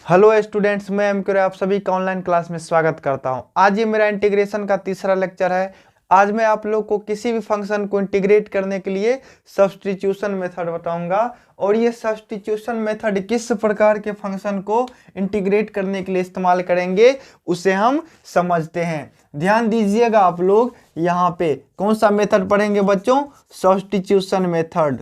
Hello students, मैं M आप सभी का ऑनलाइन क्लास में स्वागत करता हूं। आज ये मेरा इंटीग्रेशन का तीसरा लेक्चर है। आज मैं आप लोग को किसी भी फंक्शन को इंटीग्रेट करने के लिए सब्स्टिट्यूशन मेथड बताऊंगा और ये सब्स्टिट्यूशन मेथड किस प्रकार के फंक्शन को इंटीग्रेट करने के लिए इस्तेमाल करेंगे उसे हम समझते हैं। ध्यान दीजिएगा, आप लोग यहाँ पे कौन सा मेथड पढ़ेंगे बच्चों? Substitution method.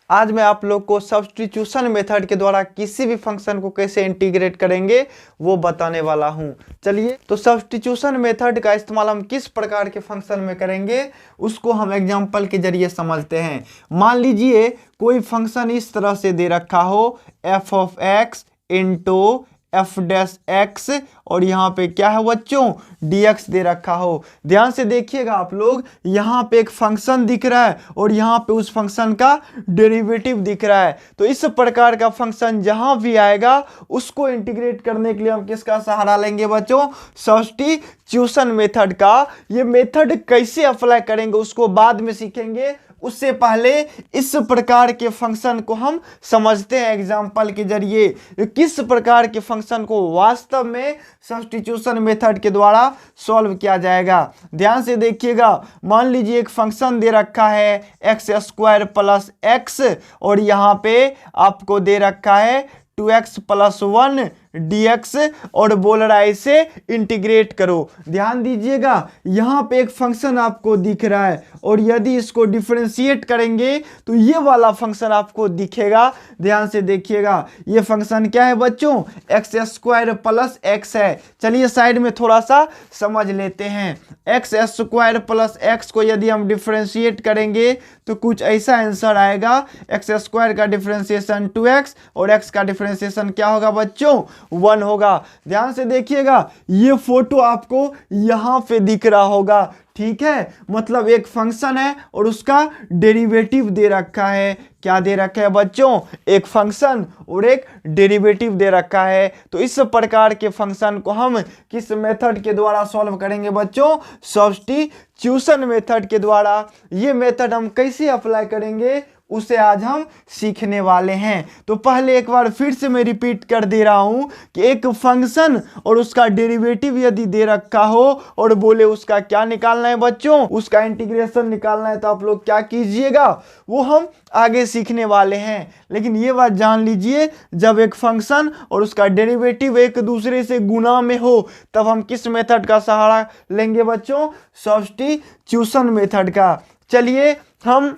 आज मैं आप लोग को सब्स्टिट्यूशन मेथड के द्वारा किसी भी फंक्शन को कैसे इंटीग्रेट करेंगे वो बताने वाला हूं। चलिए, तो सब्स्टिट्यूशन मेथड का इस्तेमाल हम किस प्रकार के फंक्शन में करेंगे उसको हम एग्जांपल के जरिए समझते हैं। मान लीजिए कोई फंक्शन इस तरह से दे रखा हो f of x into F dash x और यहाँ पे क्या है बच्चों? dx दे रखा हो। ध्यान से देखिएगा आप लोग, यहाँ पे एक फंक्शन दिख रहा है और यहाँ पे उस फंक्शन का डेरिवेटिव दिख रहा है। तो इस प्रकार का फंक्शन जहां भी आएगा उसको इंटीग्रेट करने के लिए हम किसका सहारा लेंगे बच्चों? सब्स्टिट्यूशन मेथड का। ये मेथड कैसे अप्लाई करेंगे उसको बाद में सीखेंगे, उससे पहले इस प्रकार के फंक्शन को हम समझते हैं एग्जाम्पल के जरिए। किस प्रकार के फंक्शन को वास्तव में सब्स्टिट्यूशन मेथड के द्वारा सॉल्व किया जाएगा। ध्यान से देखिएगा, मान लीजिए एक फंक्शन दे रखा है एक्स स्क्वायर प्लस एक्स और यहाँ पे आपको दे रखा है 2x प्लस 1 dx और बोल रहा है इसे इंटीग्रेट करो। ध्यान दीजिएगा, यहाँ पे एक फंक्शन आपको दिख रहा है और यदि इसको डिफरेंशिएट करेंगे तो ये वाला फंक्शन आपको दिखेगा। ध्यान से देखिएगा, ये फंक्शन क्या है बच्चों? एक्स स्क्वायर प्लस एक्स है। चलिए साइड में थोड़ा सा समझ लेते हैं। एक्स स्क्वायर प्लस एक्स को यदि हम डिफरेंशिएट करेंगे तो कुछ ऐसा आंसर आएगा। एक्स स्क्वायर का डिफरेंशिएशन 2x और x का डिफरेंशिएशन क्या होगा बच्चों? 1 होगा। ध्यान से देखिएगा, ये फोटो आपको यहां पे दिख रहा होगा, ठीक है? मतलब एक फंक्शन है और उसका डेरिवेटिव दे रखा है। क्या दे रखा है बच्चों? एक फंक्शन और एक डेरिवेटिव दे रखा है। तो इस प्रकार के फंक्शन को हम किस मेथड के द्वारा सॉल्व करेंगे बच्चों? सब्स्टिट्यूशन मेथड के द्वारा। ये मेथड हम कैसे अप्लाई करेंगे उसे आज हम सीखने वाले हैं। तो पहले एक बार फिर से मैं रिपीट कर दे रहा हूं कि एक फंक्शन और उसका डेरिवेटिव यदि दे रखा हो और बोले उसका क्या निकालना है बच्चों? उसका इंटीग्रेशन निकालना है, तो आप लोग क्या कीजिएगा वो हम आगे सीखने वाले हैं। लेकिन ये बात जान लीजिए, जब एक फंक्शन और उसका डेरिवेटिव एक दूसरे से गुना में हो तब हम किस मेथड का सहारा लेंगे बच्चों? सब्स्टिट्यूशन मेथड का। चलिए, हम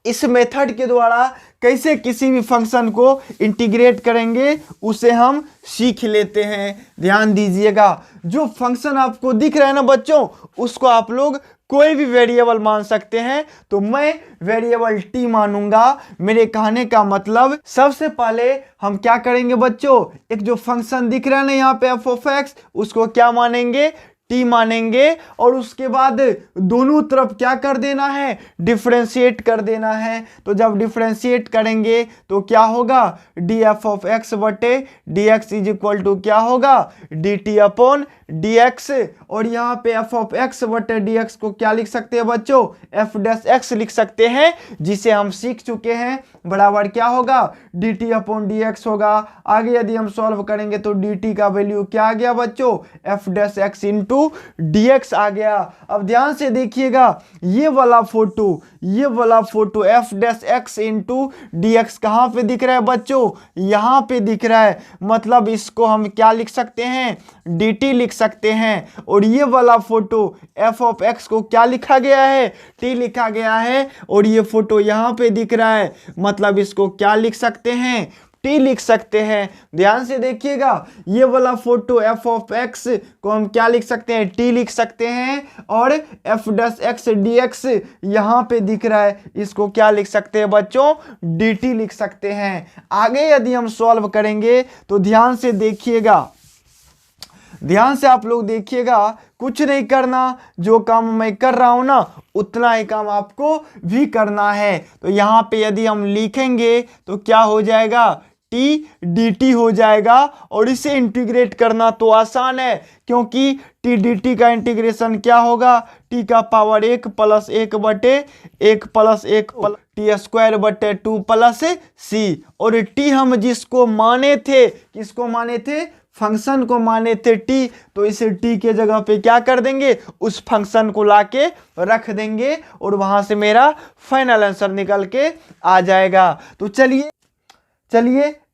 इस मेथड के द्वारा कैसे किसी भी फंक्शन को इंटीग्रेट करेंगे उसे हम सीख लेते हैं। ध्यान दीजिएगा, जो फंक्शन आपको दिख रहा है ना बच्चों, उसको आप लोग कोई भी वेरिएबल मान सकते हैं। तो मैं वेरिएबल t मानूंगा। मेरे कहने का मतलब, सबसे पहले हम क्या करेंगे बच्चों? एक जो फंक्शन दिख रहा है ना यहाँ पे f ऑफ x, उसको क्या मानेंगे? t मानेंगे और उसके बाद दोनों तरफ क्या कर देना है? डिफरेंशिएट कर देना है। तो जब डिफरेंशिएट करेंगे तो क्या होगा? df ऑफ x बटे dx इज इक्वल टू क्या होगा? dt upon dx। और यहाँ पे f ऑफ x बटे dx को क्या लिख सकते हैं बच्चों? f डैश x लिख सकते हैं, जिसे हम सीख चुके हैं। बराबर क्या होगा? dt अपॉन dx होगा। आगे यदि हम सॉल्व करेंगे तो dt का वैल्यू क्या आ गया बच्चों? f dash x into dx आ गया। अब ध्यान से देखिएगा, ये वाला photo f dash x into dx कहाँ पे दिख रहा है बच्चों? यहाँ पे दिख रहा है। मतलब इसको हम क्या लिख सकते हैं? dt लिख सकते हैं। और ये वाला फोटो f ऑफ x को क्या लिखा गया है? t लिखा गया है। और ये फोटो यहाँ पे दिख रहा है, मतलब इसको क्या लिख सकते हैं? t लिख सकते हैं। ध्यान से देखिएगा, ये वाला फोटो f ऑफ x को हम क्या लिख सकते हैं? t लिख सकते हैं। और f डैश x dx यहाँ पे दिख रहा है, इसको क्या लिख सकते हैं बच्चों? dt लिख सकते हैं। आगे यदि हम सॉल्व करेंगे तो ध्यान से देखिएगा, ध्यान से आप लोग देखिएगा, कुछ नहीं करना, जो काम मैं कर रहा हूं ना उतना ही काम आपको भी करना है। तो यहाँ पे यदि हम लिखेंगे तो क्या हो जाएगा? टी डी टी हो जाएगा। और इसे इंटीग्रेट करना तो आसान है, क्योंकि टी डी टी का इंटीग्रेशन क्या होगा, टी का पावर 1 प्लस 1 बटे 1 प्लस 1 टी स्क्वायर बटे 2 प्लस सी। और टी हम जिसको माने थे, किसको माने थे, फंक्शन को माने थे टी, तो इसे टी के जगह पे क्या कर देंगे, उस फंक्शन को लाके रख देंगे और वहां से मेरा फाइनल आंसर निकल के आ जाएगा। तो चलिए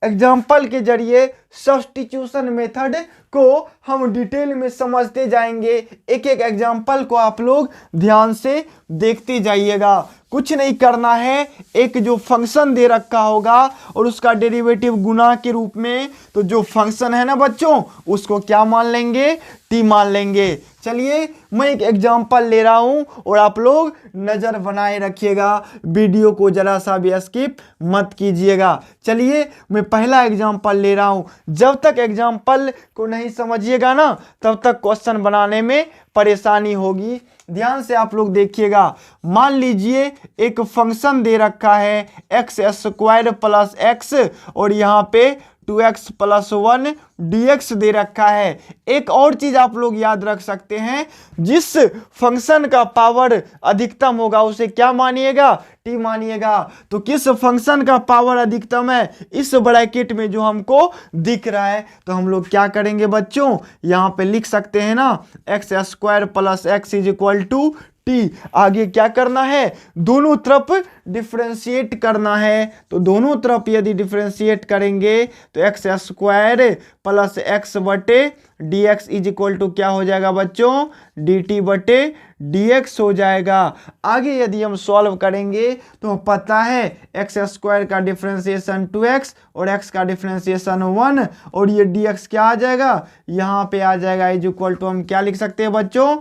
एग्जाम्पल के जरिए सब्स्टिट्यूशन मेथड को हम डिटेल में समझते जाएंगे। एक एक एग्जाम्पल को आप लोग ध्यान से देखते जाइएगा। कुछ नहीं करना है, एक जो फंक्शन दे रखा होगा और उसका डेरिवेटिव गुना के रूप में, तो जो फंक्शन है ना बच्चों, उसको क्या मान लेंगे, टी मान लेंगे। चलिए मैं एक एग्जाम्पल ले रहा हूं और आप लोग नज़र बनाए रखिएगा, वीडियो को जरा सा भी स्किप मत कीजिएगा। चलिए मैं पहला एग्जाम्पल ले रहा हूं। जब तक एग्जाम्पल को नहीं समझिएगा ना, तब तक क्वेश्चन बनाने में परेशानी होगी। ध्यान से आप लोग देखिएगा। मान लीजिए एक फंक्शन दे रखा है एक्स स्क्वायर प्लस एक्स और यहाँ पे 2x प्लस 1 dx दे रखा है। एक और चीज आप लोग याद रख सकते हैं, जिस फंक्शन का पावर अधिकतम होगा उसे क्या मानिएगा, टी मानिएगा। तो किस फंक्शन का पावर अधिकतम है, इस ब्रैकेट में जो हमको दिख रहा है, तो हम लोग क्या करेंगे बच्चों, यहाँ पे लिख सकते हैं ना, x square plus x is equal to t. आगे क्या करना है, दोनों तरफ डिफरेंशिएट करना है। तो दोनों तरफ यदि डिफरेंशिएट करेंगे तो एक्स स्क्वायर प्लस एक्स बटे d x is equal to क्या हो जाएगा बच्चों, डी टी बटे डी एक्स हो जाएगा। आगे यदि हम सॉल्व करेंगे तो पता है एक्स स्क्वायर का डिफरेंशिएशन 2x और x का डिफरेंशिएशन 1 और ये dx क्या आ जाएगा, यहाँ पे आ जाएगा इज इक्वल टू हम क्या लिख सकते हैं बच्चों,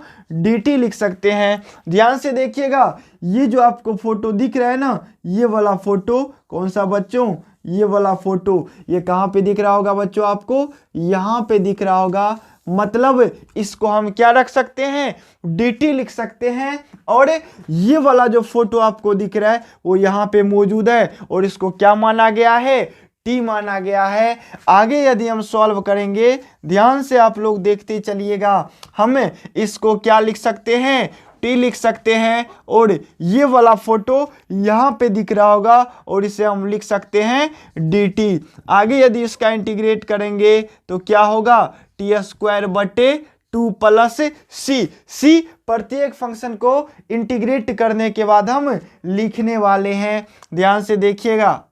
dt लिख सकते हैं। ध्यान से देखिएगा, ये जो आपको फोटो दिख रहा है ना, ये वाला फोटो कौन सा बच्चों, ये वाला फोटो, ये कहाँ पे दिख रहा होगा बच्चों आपको, यहाँ पे दिख रहा होगा। मतलब इसको हम क्या रख सकते हैं, dt लिख सकते हैं। और ये वाला जो फोटो आपको दिख रहा है वो यहाँ पे मौजूद है और इसको क्या माना गया है, टी माना गया है। आगे यदि हम सॉल्व करेंगे, ध्यान से आप लोग देखते चलिएगा, हम इसको क्या लिख सकते हैं, टी लिख सकते हैं। और ये वाला फोटो यहाँ पे दिख रहा होगा और इसे हम लिख सकते हैं डी टी। आगे यदि इसका इंटीग्रेट करेंगे तो क्या होगा, टी स्क्वायर बटे 2 प्लस सी प्रत्येक फंक्शन को इंटीग्रेट करने के बाद हम लिखने वाले हैं। ध्यान से देखिएगा,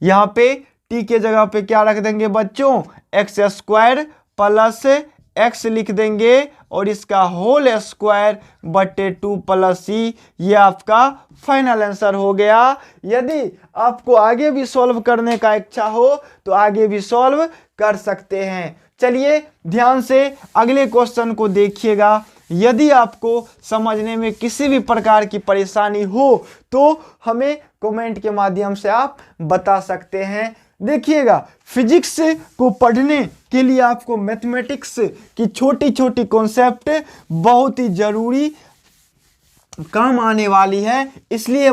यहाँ पे टी के जगह पे क्या रख देंगे बच्चों, एक्स स्क्वायर प्लस एक्स लिख देंगे और इसका होल स्क्वायर बटे 2 प्लस सी, ये आपका फाइनल आंसर हो गया। यदि आपको आगे भी सॉल्व करने का इच्छा हो तो आगे भी सॉल्व कर सकते हैं। चलिए ध्यान से अगले क्वेश्चन को देखिएगा। यदि आपको समझने में किसी भी प्रकार की परेशानी हो तो हमें कमेंट के माध्यम से आप बता सकते हैं। देखिएगा, फिजिक्स को पढ़ने के लिए आपको मैथमेटिक्स की छोटी छोटी कॉन्सेप्ट बहुत ही जरूरी काम आने वाली है। इसलिए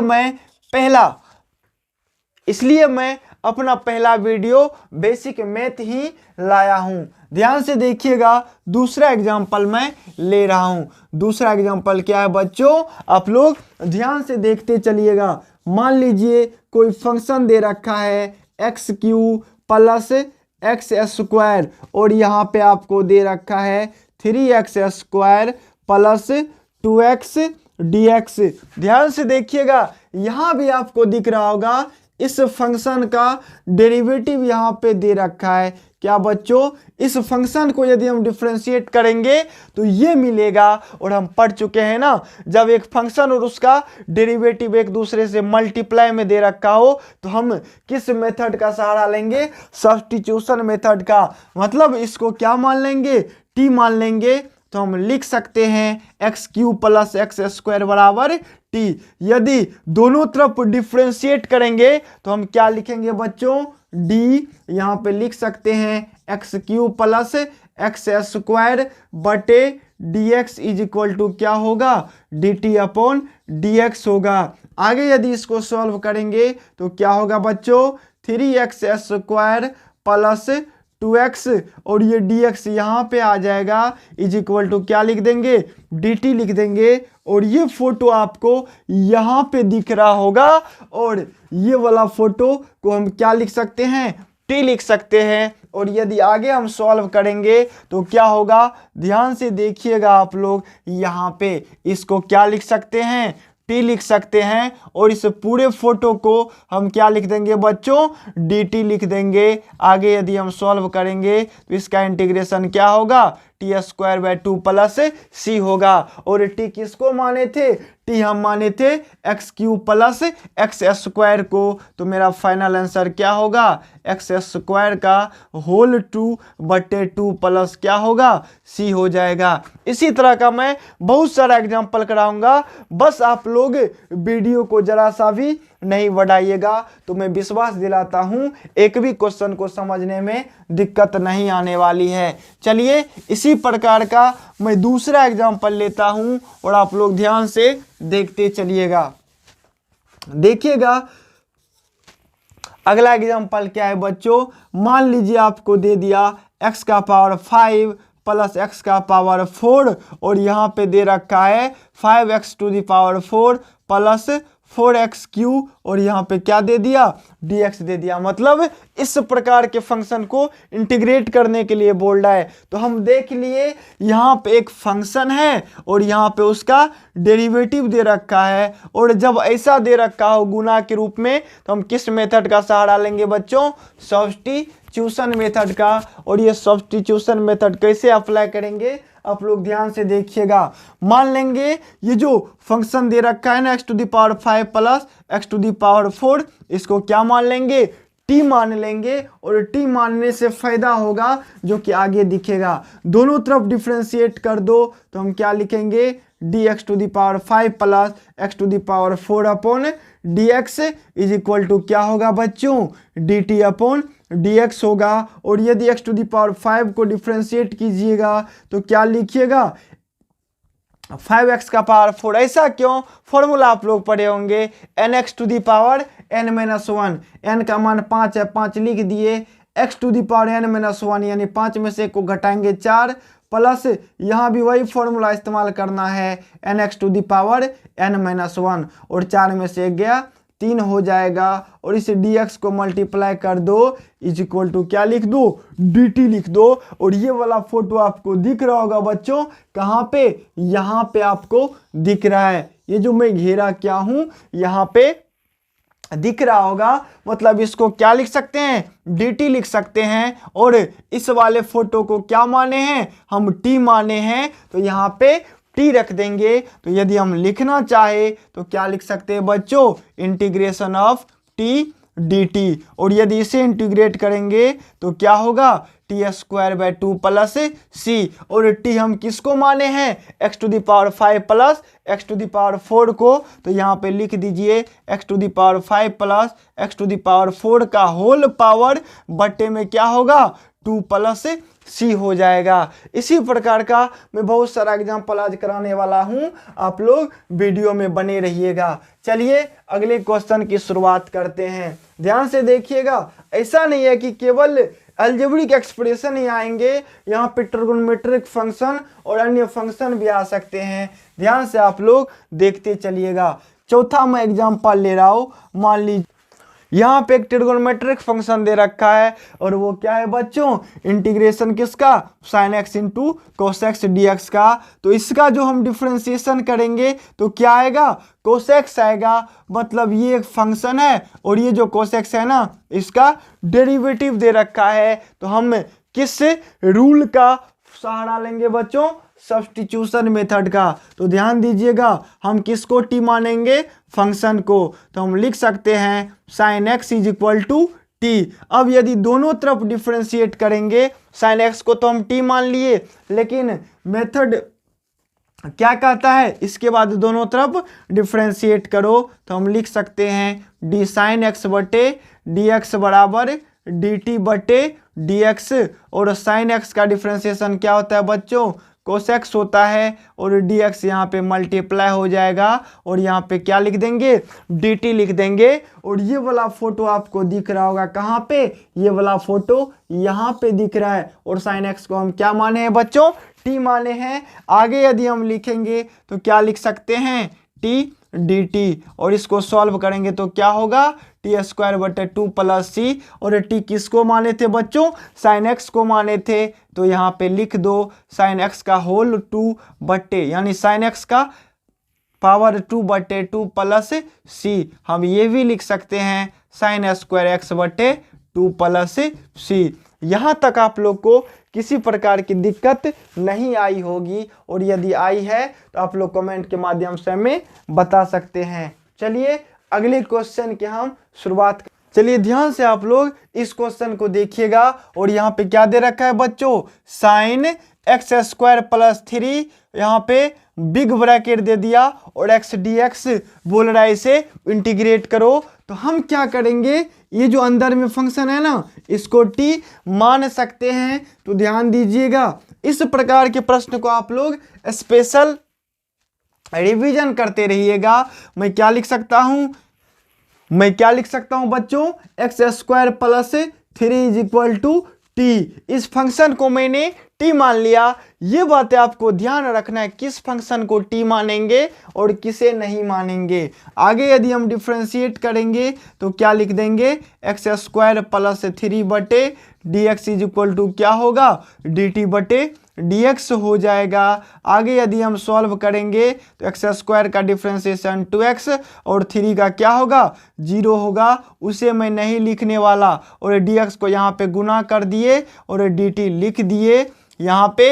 मैं अपना पहला वीडियो बेसिक मैथ ही लाया हूं। ध्यान से देखिएगा, दूसरा एग्जाम्पल मैं ले रहा हूं। दूसरा एग्जाम्पल क्या है बच्चों, आप लोग ध्यान से देखते चलिएगा। मान लीजिए कोई फंक्शन दे रखा है x q plus x square और यहाँ पे आपको दे रखा है 3x square plus 2x dx। ध्यान से देखिएगा, यहाँ भी आपको दिख रहा होगा इस फंक्शन का डेरिवेटिव यहाँ पे दे रखा है। क्या बच्चों, इस फंक्शन को यदि हम डिफरेंशिएट करेंगे तो ये मिलेगा। और हम पढ़ चुके हैं ना, जब एक फंक्शन और उसका डेरिवेटिव एक दूसरे से मल्टीप्लाई में दे रखा हो तो हम किस मेथड का सहारा लेंगे, सब्स्टिट्यूशन मेथड का। मतलब इसको क्या मान लेंगे, टी मान लेंगे। तो हम लिख सकते हैं x q plus x square बराबर टी। यदि दोनों तरफ डिफरेंशिएट करेंगे तो हम क्या लिखेंगे बच्चों, डी। यहाँ पे लिख सकते हैं x q plus x square बटे d x is equal to क्या होगा, d t upon d x होगा। आगे यदि इसको सॉल्व करेंगे तो क्या होगा बच्चों, 3x² प्लस 2x और ये dx यहाँ पे आ जाएगा इज इक्वल टू क्या लिख देंगे, dt लिख देंगे। और ये फोटो आपको यहाँ पे दिख रहा होगा और ये वाला फोटो को हम क्या लिख सकते हैं, t लिख सकते हैं। और यदि आगे हम सॉल्व करेंगे तो क्या होगा, ध्यान से देखिएगा आप लोग, यहाँ पे इसको क्या लिख सकते हैं, t लिख सकते हैं। और इस पूरे फोटो को हम क्या लिख देंगे बच्चों, dt लिख देंगे। आगे यदि हम सॉल्व करेंगे तो इसका इंटीग्रेशन क्या होगा, t² 2 प्लस c होगा। और t किसको माने थे, t हम माने थे x³ प्लस x² को। तो मेरा फाइनल आंसर क्या होगा, x² का होल 2/2 प्लस क्या होगा, c हो जाएगा। इसी तरह का मैं बहुत सारा एग्जांपल कराऊंगा, बस आप लोग वीडियो को जरा सा भी नहीं बढ़ाइएगा तो मैं विश्वास दिलाता हूं एक भी क्वेश्चन को समझने में दिक्कत नहीं आने वाली है। चलिए इसी प्रकार का मैं दूसरा एग्जांपल लेता हूं और आप लोग ध्यान से देखते चलिएगा। देखिएगा अगला एग्जांपल क्या है बच्चों, मान लीजिए आपको दे दिया x का पावर 5 प्लस x का पावर 4 और यहाँ पे दे रखा है 5x⁴ प्लस 4x³ और यहाँ पे क्या दे दिया, dx दे दिया। मतलब इस प्रकार के फंक्शन को इंटीग्रेट करने के लिए बोल रहा है। तो हम देख लिए यहाँ पे एक फंक्शन है और यहाँ पे उसका डेरिवेटिव दे रखा है। और जब ऐसा दे रखा हो गुना के रूप में तो हम किस मेथड का सहारा लेंगे बच्चों, सब्स्टिट्यूशन मेथड का। और ये सब्स्टिट्यूशन मेथड कैसे अप्लाई करेंगे आप लोग ध्यान से देखिएगा। मान लेंगे ये जो फंक्शन दे रखा है ना x⁵ प्लस x⁴, इसको क्या मान लेंगे, t मान लेंगे। और t मानने से फायदा होगा जो कि आगे दिखेगा। दोनों तरफ डिफरेंशिएट कर दो तो हम क्या लिखेंगे, dx⁵ plus x⁴ upon dx is equal to क्या होगा बच्चों, dt अपॉन dx होगा। और यदि x⁵ को डिफरेंशिएट कीजिएगा तो क्या लिखिएगा, 5x का पावर 4। ऐसा क्यों, फॉर्मूला आप लोग पढ़े होंगे nx⁻n-1, n का मान 5 है, 5 लिख दिए, x⁻n-1 यानी 5 में से एक को घटाएंगे 4 प्लस यहाँ भी वही फॉर्मूला इस्तेमाल करना है nx⁻n-1 और 4 में से 1 गया 3 हो जाएगा। और इसे dx को मल्टीप्लाई कर दो इज इक्वल टू क्या लिख दो, dt लिख दो। और ये वाला फोटो आपको दिख रहा होगा बच्चों, कहाँ पे, यहाँ पे आपको दिख रहा है। ये जो मैं घेरा क्या हूं यहाँ पे दिख रहा होगा। मतलब इसको क्या लिख सकते हैं, dt लिख सकते हैं। और इस वाले फोटो को क्या माने हैं, हम t माने हैं तो यहाँ पे t रख देंगे। तो यदि हम लिखना चाहे तो क्या लिख सकते हैं बच्चों, इंटीग्रेशन ऑफ t dt। और यदि इसे इंटीग्रेट करेंगे तो क्या होगा, t² 2 प्लस c। और t हम किसको माने हैं, x⁵ प्लस x⁴ को। तो यहाँ पे लिख दीजिए x⁵ प्लस x⁴ का होल पावर बट्टे में क्या होगा, 2 प्लस c हो जाएगा। इसी प्रकार का मैं बहुत सारा एग्जांपल आज कराने वाला हूं, आप लोग वीडियो में बने रहिएगा। चलिए अगले क्वेश्चन की शुरुआत करते हैं। ध्यान से देखिएगा, ऐसा नहीं है कि केवल अलजेब्रिक एक्सप्रेशन ही आएंगे, यहाँ पे ट्रिगोनोमेट्रिक फंक्शन और अन्य फंक्शन भी आ सकते हैं। ध्यान से आप लोग देखते चलिएगा। चौथा मैं एग्जांपल ले रहा हूँ, मान लीजिए यहाँ पे एक ट्रिगोनोमेट्रिक फंक्शन दे रखा है और वो क्या है बच्चों, इंटीग्रेशन किसका, sin x into cos x dx का। तो इसका जो हम डिफरेंशिएशन करेंगे तो क्या आएगा, cos x आएगा। मतलब ये एक फंक्शन है और ये जो cos x है ना, इसका डेरिवेटिव दे रखा है। तो हम किस रूल का सहारा लेंगे बच्चों, सब्स्टिट्यूशन मेथड का। तो ध्यान दीजिएगा, हम किसको t मानेंगे, फंक्शन को। तो हम लिख सकते हैं sin x is equal to t। अब यदि दोनों तरफ डिफरेंशिएट करेंगे, sin x को तो हम t मान लिए, लेकिन मेथड क्या कहता है, इसके बाद दोनों तरफ डिफरेंशिएट करो। तो हम लिख सकते हैं d sin x बटे dx बराबर dt बटे dx। और sin x का डिफरेंशिएशन क्या होता है बच्चों, cos x होता है और dx यहाँ पे मल्टीप्लाई हो जाएगा और यहाँ पे क्या लिख देंगे, dt लिख देंगे। और ये वाला फोटो आपको दिख रहा होगा कहाँ पे, ये वाला फोटो यहाँ पे दिख रहा है। और sin x को हम क्या माने हैं बच्चों, t माने हैं। आगे यदि हम लिखेंगे तो क्या लिख सकते हैं, t dt। और इसको सॉल्व करेंगे तो क्या होगा, टी स्क्वायर बटे 2 प्लस सी। और t किसको माने थे बच्चों, sin x को माने थे। तो यहाँ पे लिख दो sin x का होल 2 बटे, यानी sin x का पावर 2 बटे 2 प्लस सी। हम ये भी लिख सकते हैं sin स्क्वायर x बटे 2 प्लस सी। यहाँ तक आप लोग को किसी प्रकार की दिक्कत नहीं आई होगी, और यदि आई है तो आप लोग कमेंट के माध्यम से हमें बता सकते हैं। चलिए अगले क्वेश्चन की हम शुरुआत। चलिए ध्यान से आप लोग इस क्वेश्चन को देखिएगा। और यहाँ पे क्या दे रखा है बच्चों, साइन एक्स स्क्वायर प्लस 3, यहाँ पे बिग ब्रैकेट दे दिया और एक्स डी एक्स बोल रहा है इसे इंटीग्रेट करो। तो हम क्या करेंगे, ये जो अंदर में फंक्शन है ना, इसको टी मान सकते हैं। तो ध्यान दीजिएगा, इस प्रकार के प्रश्न को आप लोग स्पेशल रिवीजन करते रहिएगा। मैं क्या लिख सकता हूं बच्चों, x square plus 3 is equal to t. इस फंक्शन को मैंने टी मान लिया। ये बातें आपको ध्यान रखना है, किस फंक्शन को टी मानेंगे और किसे नहीं मानेंगे। आगे यदि हम डिफ्रेंशिएट करेंगे तो क्या लिख देंगे, एक्स स्क्वायर प्लस 3 बटे d x is equal to क्या होगा, डी टी बटे dx हो जाएगा। आगे यदि हम सॉल्व करेंगे तो एक्स स्क्वायर का डिफ्रेंशिएशन 2x और 3 का क्या होगा, 0 होगा, उसे मैं नहीं लिखने वाला। और dx को यहाँ पे गुना कर दिए और dt लिख दिए यहाँ पे।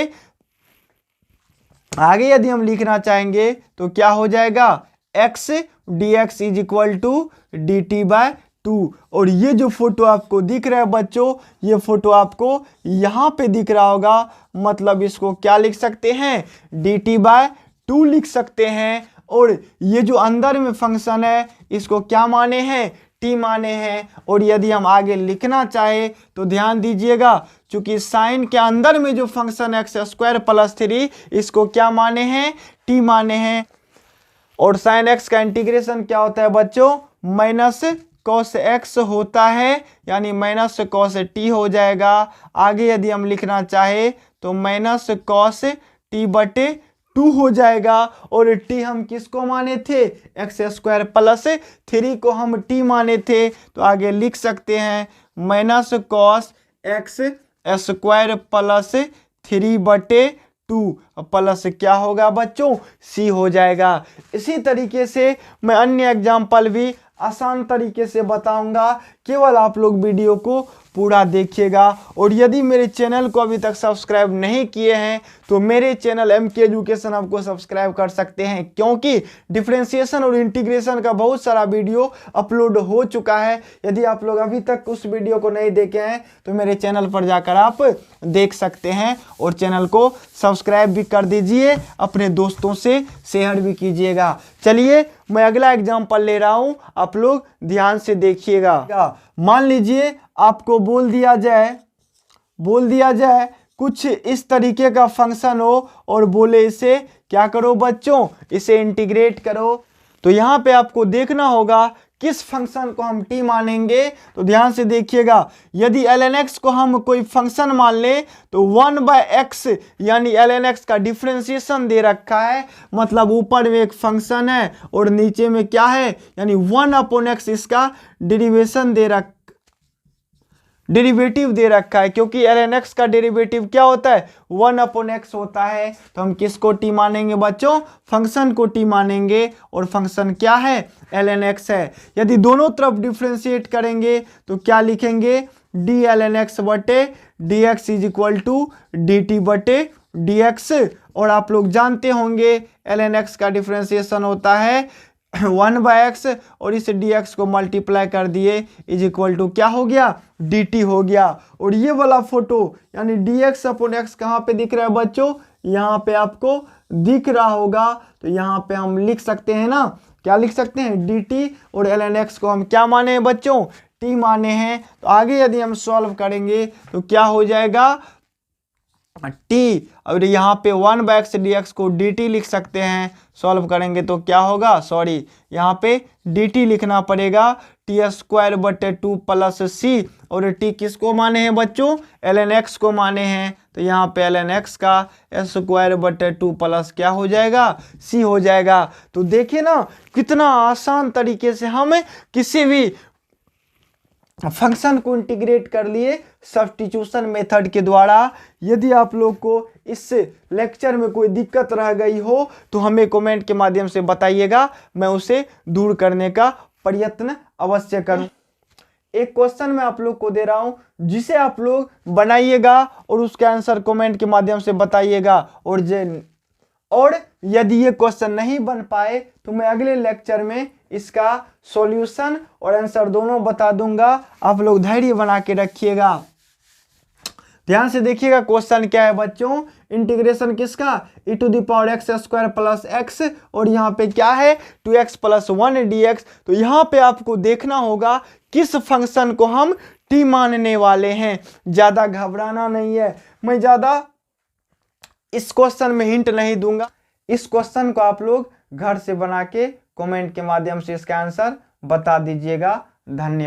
आगे यदि हम लिखना चाहेंगे तो क्या हो जाएगा, x dx is equal to dt by 2। और ये जो फोटो आपको दिख रहा है बच्चों, ये फोटो आपको यहाँ पे दिख रहा होगा, मतलब इसको क्या लिख सकते हैं, dt बाय 2 लिख सकते हैं। और ये जो अंदर में फंक्शन है इसको क्या माने हैं, t माने हैं। और यदि हम आगे लिखना चाहे तो ध्यान दीजिएगा, चूंकि साइन के अंदर में जो फंक्शन है एक्स स्क्वायर प्लस 3, इसको क्या माने हैं, t माने हैं। और साइन x का इंटीग्रेशन क्या होता है बच्चों, माइनस cos x होता है, यानी माइनस cos t हो जाएगा। आगे यदि हम लिखना चाहे तो माइनस cos t बटे 2 हो जाएगा। और t हम किसको माने थे, एक्स स्क्वायर प्लस 3 को हम t माने थे। तो आगे लिख सकते हैं minus cos x square plus 3 बटे 2 प्लस क्या होगा बच्चों, c हो जाएगा। इसी तरीके से मैं अन्य एग्जाम्पल भी आसान तरीके से बताऊंगा, केवल आप लोग वीडियो को पूरा देखिएगा। और यदि मेरे चैनल को अभी तक सब्सक्राइब नहीं किए हैं तो मेरे चैनल MK एजुकेशन आपको सब्सक्राइब कर सकते हैं, क्योंकि डिफरेंशिएशन और इंटीग्रेशन का बहुत सारा वीडियो अपलोड हो चुका है। यदि आप लोग अभी तक उस वीडियो को नहीं देखे हैं तो मेरे चैनल पर जाकर आप देख सकते हैं। और चैनल को सब्सक्राइब भी कर दीजिए, अपने दोस्तों से शेयर भी कीजिएगा। चलिए मैं अगला एग्जाम्पल ले रहा हूं, आप लोग ध्यान से देखिएगा। मान लीजिए आपको बोल दिया जाए कुछ इस तरीके का फंक्शन हो और बोले इसे क्या करो बच्चों, इसे इंटीग्रेट करो। तो यहाँ पे आपको देखना होगा किस फंक्शन को हम t मानेंगे। तो ध्यान से देखिएगा, यदि ln x को हम कोई फंक्शन मान ले तो 1/x, यानी ln x का डिफरेंशिएशन दे रखा है, मतलब ऊपर में एक फंक्शन है और नीचे में क्या है, यानी 1/x इसका डेरिवेटिव दे रखा है। क्योंकि ln x का डेरिवेटिव क्या होता है, 1/x होता है। तो हम किसको t मानेंगे बच्चों, फंक्शन को t मानेंगे। और फंक्शन क्या है, ln x है। यदि दोनों तरफ डिफ्रेंशिएट करेंगे तो क्या लिखेंगे, d ln x बटे dx is equal to dt बटे dx। और आप लोग जानते होंगे ln x का डिफ्रेंशिएशन होता है 1/x, और इस dx को मल्टीप्लाई कर दिए इज इक्वल टू क्या हो गया, dt हो गया। और ये वाला फोटो यानी dx अपॉन x कहाँ पे दिख रहा है बच्चों, यहाँ पे आपको दिख रहा होगा। तो यहाँ पे हम लिख सकते हैं ना, क्या लिख सकते हैं, dt। और ln x को हम क्या माने हैं बच्चों, t माने हैं। तो आगे यदि हम सॉल्व करेंगे तो क्या हो जाएगा, टी, और यहाँ पे 1/x dx को dt लिख सकते हैं। सॉल्व करेंगे तो क्या होगा, सॉरी यहाँ पे dt लिखना पड़ेगा, t²/2 प्लस सी, और t किसको माने हैं बच्चों, ln x को माने हैं, तो यहाँ पे ln x का s²/2 प्लस क्या हो जाएगा, c हो जाएगा। तो देखिए ना कितना आसान तरीके से हम किसी भी फंक्शन को इंटीग्रेट कर लिए सब्स्टिट्यूशन मेथड के द्वारा। यदि आप लोग को इस लेक्चर में कोई दिक्कत रह गई हो तो हमें कमेंट के माध्यम से बताइएगा, मैं उसे दूर करने का प्रयत्न अवश्य करूं। एक क्वेश्चन मैं आप लोग को दे रहा हूं जिसे आप लोग बनाइएगा और उसका आंसर कमेंट के माध्यम से बताइएगा, और यदि ये क्वेश्चन नहीं बन पाए तो मैं अगले लेक्चर में इसका सॉल्यूशन और आंसर दोनों बता दूंगा। आप लोग धैर्य बना के रखिएगा। ध्यान से देखिएगा क्वेश्चन क्या है बच्चों, इंटीग्रेशन किसका, e⁻x² प्लस x, और यहाँ पे क्या है 2x + 1 dx। तो यहाँ पे आपको देखना होगा किस फंक्शन को हम t मानने वाले हैं। ज्यादा घबराना नहीं है, मैं ज्यादा इस क्वेश्चन में हिंट नहीं दूंगा। इस क्वेश्चन को आप लोग घर से बना के कमेंट के माध्यम से इसका आंसर बता दीजिएगा। धन्यवाद।